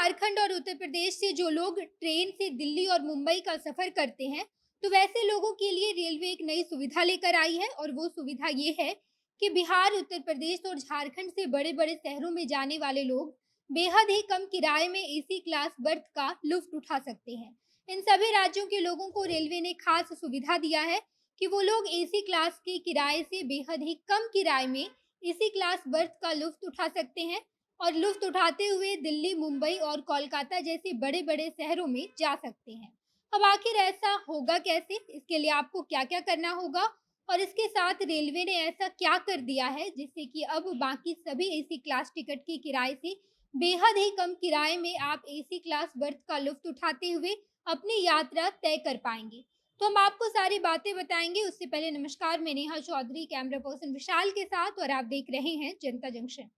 झारखंड और उत्तर प्रदेश से जो लोग ट्रेन से दिल्ली और मुंबई का सफर करते हैं, तो वैसे लोगों के लिए रेलवे एक नई सुविधा लेकर आई है और वो सुविधा ये है कि बिहार, उत्तर प्रदेश और झारखंड से बड़े-बड़े शहरों में जाने वाले लोग बेहद ही कम किराए में एसी क्लास बर्थ का लुफ्त उठा सकते हैं। इन सभी राज्यों के लोगों को रेलवे ने खास सुविधा दिया है कि वो लोग एसी क्लास के किराए से बेहद ही कम किराए में एसी क्लास बर्थ का लुफ्त उठा सकते हैं और लुफ्त उठाते हुए दिल्ली, मुंबई और कोलकाता जैसे बड़े-बड़े शहरों में जा सकते हैं। अब आखिर ऐसा होगा कैसे? इसके लिए आपको क्या-क्या करना होगा और इसके साथ रेलवे ने ऐसा क्या कर दिया है जिससे कि अब बाकी सभी एसी क्लास टिकट के किराए से बेहद ही कम किराए में आप एसी क्लास बर्थ का लुफ्त उठाते हुए अपनी यात्रा तय कर पाएँगे। तो हम आपको सारी बातें बताएँगे। उससे पहले नमस्कार, मैं नेहा चौधरी कैमरा पर्सन विशाल के साथ और आप देख रहे हैं जनता जंक्शन।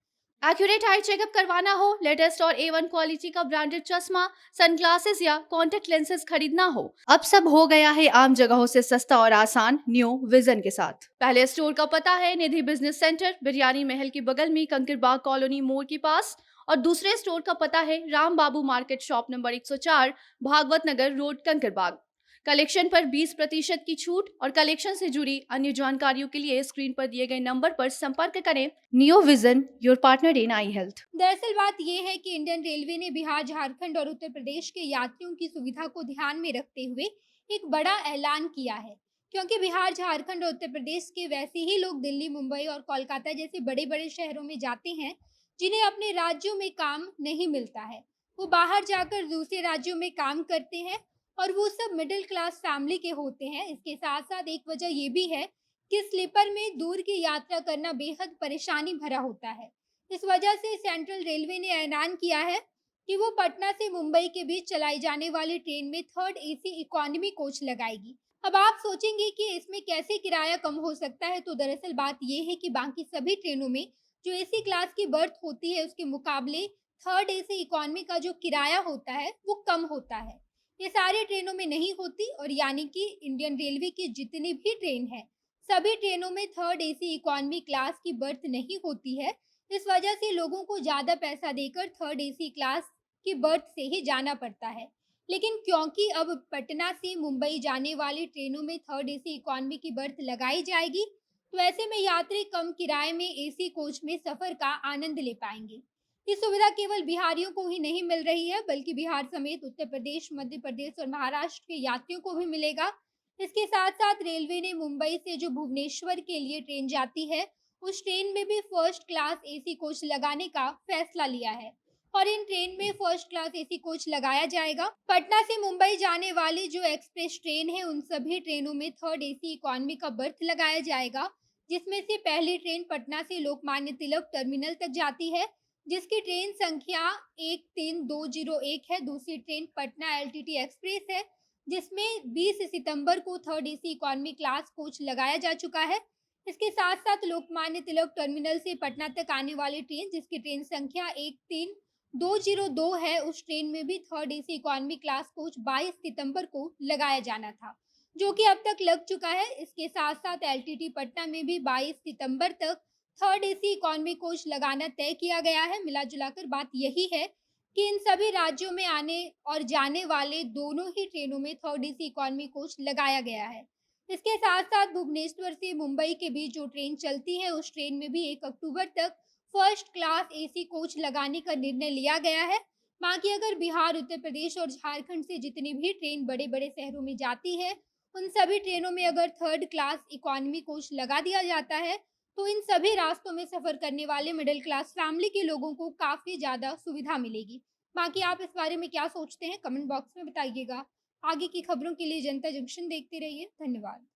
एक्यूरेट आई चेकअप करवाना हो, लेटेस्ट और A1 क्वालिटी का ब्रांडेड चश्मा, सनग्लासेस या कॉन्टेक्ट लेंसेज खरीदना हो, अब सब हो गया है आम जगहों से सस्ता और आसान न्यू विजन के साथ। पहले स्टोर का पता है निधि बिजनेस सेंटर, बिरयानी महल के बगल में कंकरबाग कॉलोनी मोड़ के पास, और दूसरे स्टोर का पता है राम बाबू मार्केट शॉप नंबर 104, भागवत नगर रोड, कंकरबाग। कलेक्शन पर 20% की छूट और कलेक्शन से जुड़ी अन्य जानकारियों के लिए स्क्रीन पर दिए गए नंबर पर संपर्क करें। Neo vision, your partner in I health. दरअसल बात ये है कि इंडियन रेलवे ने बिहार, झारखंड और उत्तर प्रदेश के यात्रियों की सुविधा को ध्यान में रखते हुए एक बड़ा ऐलान किया है, क्योंकि बिहार, झारखंड और उत्तर प्रदेश के वैसे ही लोग दिल्ली, मुंबई और कोलकाता जैसे बड़े-बड़े शहरों में जाते हैं, जिन्हें अपने राज्यों में काम नहीं मिलता है। वो बाहर जाकर दूसरे राज्यों में काम करते हैं और वो सब मिडिल क्लास फैमिली के होते हैं। इसके साथ-साथ एक वजह ये भी है कि स्लीपर में दूर की यात्रा करना बेहद परेशानी भरा होता है। इस वजह से सेंट्रल रेलवे ने ऐलान किया है कि वो पटना से मुंबई के बीच चलाई जाने वाली ट्रेन में थर्ड एसी इकोनॉमी कोच लगाएगी। अब आप सोचेंगे कि इसमें कैसे किराया कम हो सकता है, तो दरअसल बात ये है कि बाकी सभी ट्रेनों में जो एसी क्लास की बर्थ होती है उसके मुकाबले थर्ड एसी इकोनॉमी का जो किराया होता है वो कम होता है। ये सारी ट्रेनों में नहीं होती और यानी कि इंडियन रेलवे की जितनी भी ट्रेन है, सभी ट्रेनों में थर्ड एसी इकोनॉमी क्लास की बर्थ नहीं होती है। इस वजह से लोगों को ज़्यादा पैसा देकर थर्ड एसी क्लास की बर्थ से ही जाना पड़ता है। लेकिन क्योंकि अब पटना से मुंबई जाने वाली ट्रेनों में थर्ड एसी इकोनॉमी की बर्थ लगाई जाएगी, तो ऐसे में यात्री कम किराए में एसी कोच में सफ़र का आनंद ले पाएंगे। ये सुविधा केवल बिहारियों को ही नहीं मिल रही है, बल्कि बिहार समेत उत्तर प्रदेश, मध्य प्रदेश और महाराष्ट्र के यात्रियों को भी मिलेगा। इसके साथ-साथ रेलवे ने मुंबई से जो भुवनेश्वर के लिए ट्रेन जाती है, उस ट्रेन में भी फर्स्ट क्लास एसी कोच लगाने का फैसला लिया है और इन ट्रेन में फर्स्ट क्लास एसी कोच लगाया जाएगा। पटना से मुंबई जाने वाली जो एक्सप्रेस ट्रेन है, उन सभी ट्रेनों में थर्ड एसी इकोनॉमी का बर्थ लगाया जाएगा, जिसमें से पहली ट्रेन पटना से लोकमान्य तिलक टर्मिनल तक जाती है, जिसकी ट्रेन संख्या 13201 है। दूसरी ट्रेन पटना एलटीटी एक्सप्रेस है, जिसमें 20 सितंबर को third AC economy class coach लगाया जा चुका है। इसके साथ-साथ लोकमान्य तिलक टर्मिनल से पटना तक आने वाली ट्रेन, जिसकी ट्रेन संख्या 13202 है, उस ट्रेन में भी third AC economy class coach 22 सितंबर को लगाया जाना था, जो कि अब तक लग चुका है। इसके साथ-साथ एलटीटी पटना में भी 22 सितंबर तक थर्ड एसी इकोनॉमी कोच लगाना तय किया गया है। मिला-जुलाकर बात यही है कि इन सभी राज्यों में आने और जाने वाले दोनों ही ट्रेनों में थर्ड एसी इकोनॉमी कोच लगाया गया है। इसके साथ-साथ भुवनेश्वर से मुंबई के बीच जो ट्रेन चलती है, उस ट्रेन में भी 1 अक्टूबर तक फर्स्ट क्लास एसी कोच लगाने का निर्णय लिया गया है। बाकी अगर बिहार, उत्तर प्रदेश और झारखंड से जितनी भी ट्रेन बड़े-बड़े शहरों में जाती है, उन सभी ट्रेनों में अगर थर्ड क्लास इकोनॉमी कोच लगा दिया जाता है, तो इन सभी रास्तों में सफ़र करने वाले मिडिल क्लास फैमिली के लोगों को काफ़ी ज़्यादा सुविधा मिलेगी। बाकी आप इस बारे में क्या सोचते हैं? कमेंट बॉक्स में बताइएगा। आगे की खबरों के लिए जनता जंक्शन देखते रहिए। धन्यवाद।